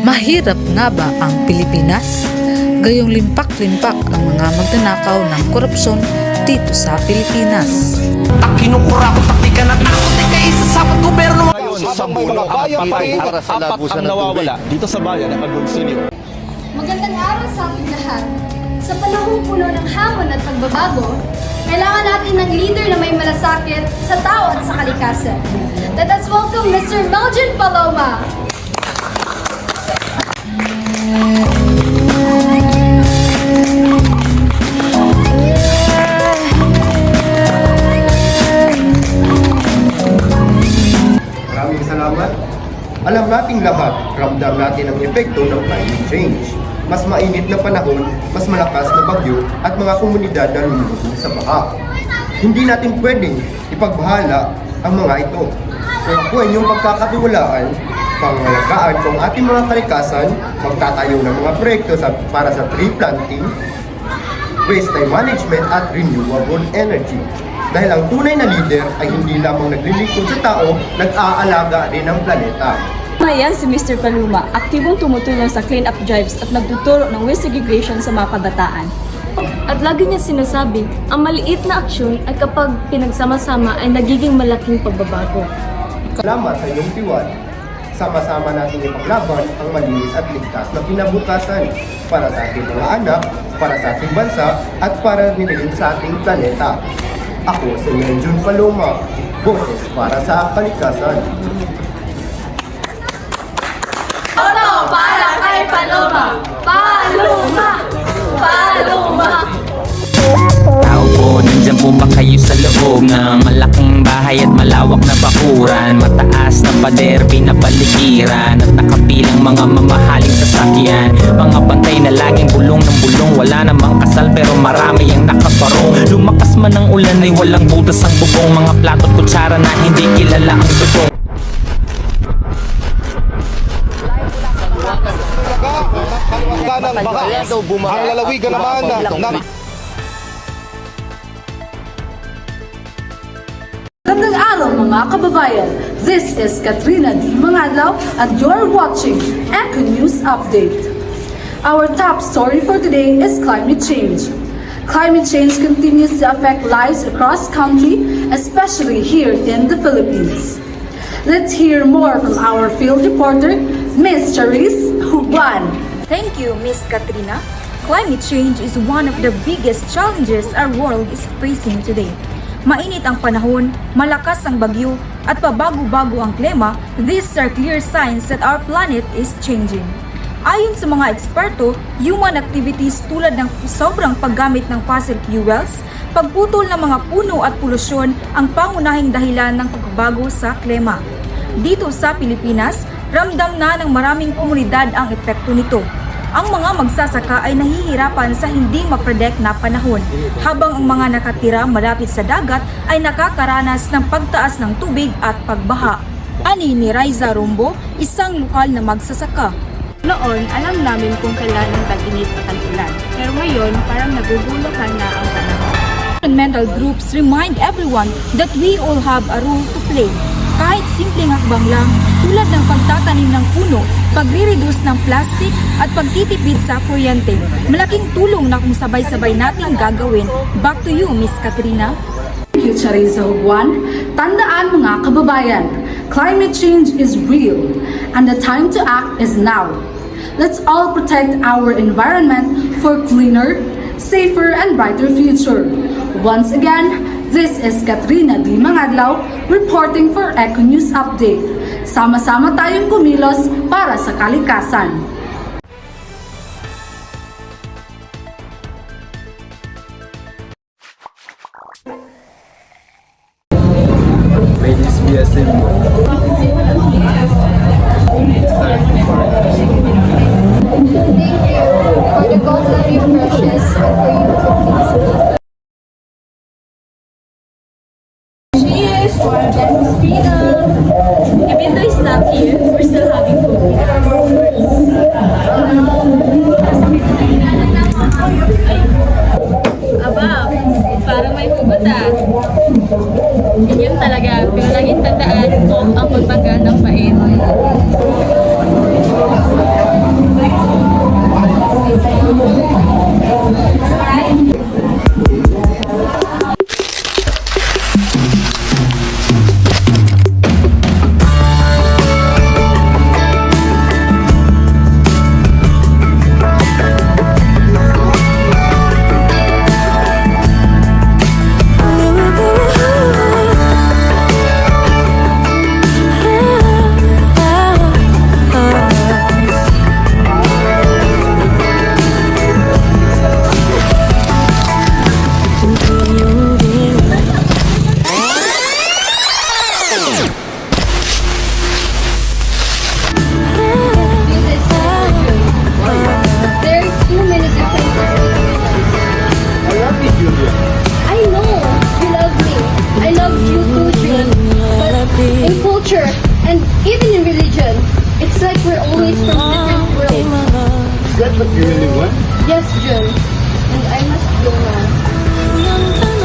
Mahirap nga ba ang Pilipinas? Gayong limpak-limpak ang mga magnanakaw ng korupsyon dito sa Pilipinas. Kinukura ko taktikan at takot ay kaisasabot gobyerno. Ngayon, sa mga bayan apat ang nawawala dito sa bayan ng Agoncillo. Magandang araw sa ating lahat. Sa panahong puno ng hamon at pagbabago, kailangan natin ng leader na may malasakit sa tao at sa kalikasan. Let us welcome Mr. Melgen Paloma. Maraming salamat. Alam nating lahat, ramdam natin ang epekto ng climate change. Mas mainit na panahon, mas malakas na bagyo at mga komunidad na lumulubog sa baha. Hindi natin pwedeng ipagbahala ang mga ito. Kung ako ay inyong pagkakatiwalaan, pangalagaan kung ating mga kalikasan, magtatayo ng mga proyekto para sa tree planting, waste time management at renewable energy. Dahil ang tunay na leader ay hindi lamang naglilingkod sa tao, nag-aalaga rin ng planeta. Ayan si Mr. Paloma, aktibong tumutulong sa clean-up drives at nagtuturo ng waste segregation sa mga kabataan. At lagi niya sinasabi, ang maliit na aksyon ay kapag pinagsama-sama ay nagiging malaking pagbabago. Salamat sa iyong tiwala. Sama-sama nating ipaglaban ang malinis at ligtas na kinabukasan para sa ating mga anak, para sa ating bansa, at para rin sa ating planeta. Ako si Melgen Paloma, boses para sa kalikasan. Toto para kay Paloma! Paloma! Paloma! Tao po, nandyan po ba kayo sa loob ng malaking bahay at malawak na bakuran? Mataas na pader, pinapaligiran at nakapilang mga mamahaling sasakyan. Mga bantay na laging bulong ng bulong, wala namang kasal pero marami ang nakabarong. Lumakas man ang ulan ay walang butas ang bubong, mga plato at kutsara na hindi kilala ang totoo. Ng baha, ang lalawigan naman ng Magandang araw mga kababayan. This is Katrina D. Mangadlaw and you're watching Eco News Update. Our top story for today is climate change. Climate change continues to affect lives across country, especially here in the Philippines. Let's hear more from our field reporter, Ms. Charisse Hugwan. Thank you, Ms. Katrina. Climate change is one of the biggest challenges our world is facing today. Mainit ang panahon, malakas ang bagyo, at pabago-bago ang klima, these are clear signs that our planet is changing. Ayon sa mga eksperto, human activities tulad ng sobrang paggamit ng fossil fuels, pagputol ng mga puno at polusyon ang pangunahing dahilan ng pagbabago sa klima. Dito sa Pilipinas, ramdam na ng maraming komunidad ang epekto nito. Ang mga magsasaka ay nahihirapan sa hindi ma-predict na panahon, habang ang mga nakatira malapit sa dagat ay nakakaranas ng pagtaas ng tubig at pagbaha. Ani ni Raiza Rombo, isang lokal na magsasaka. Noon, alam namin kung kailan ang tag-init at tag-ulan. Pero ngayon, parang naguguluhan na ang panahon. Environmental groups remind everyone that we all have a role to play. Kahit simpleng hakbang lang, tulad ng pagtatanim ng puno, pagre-reduce ng plastic at pagtitipid sa kuryente, malaking tulong na kung sabay-sabay nating gagawin. Back to you, Miss Katrina. Thank you, Charisse Hugwan. Tandaan mga kababayan, climate change is real and the time to act is now. Let's all protect our environment for cleaner, safer, and brighter future. Once again, this is Katrina D. Mangadlaw reporting for Eco News Update. Sama-sama tayong kumilos para sa kalikasan. Thank you for the golden refreshes and for you cookies. Cheers for our Justice Freedom! Even though it's not here, we're still having cookies. Aba, parang may hugot ah. Ganyan talaga, pero laging tandaan ang pagbaga ng pait. And even in religion, it's like we're always from different worlds. Is that what you really want? Yes, Jun. And I must go now.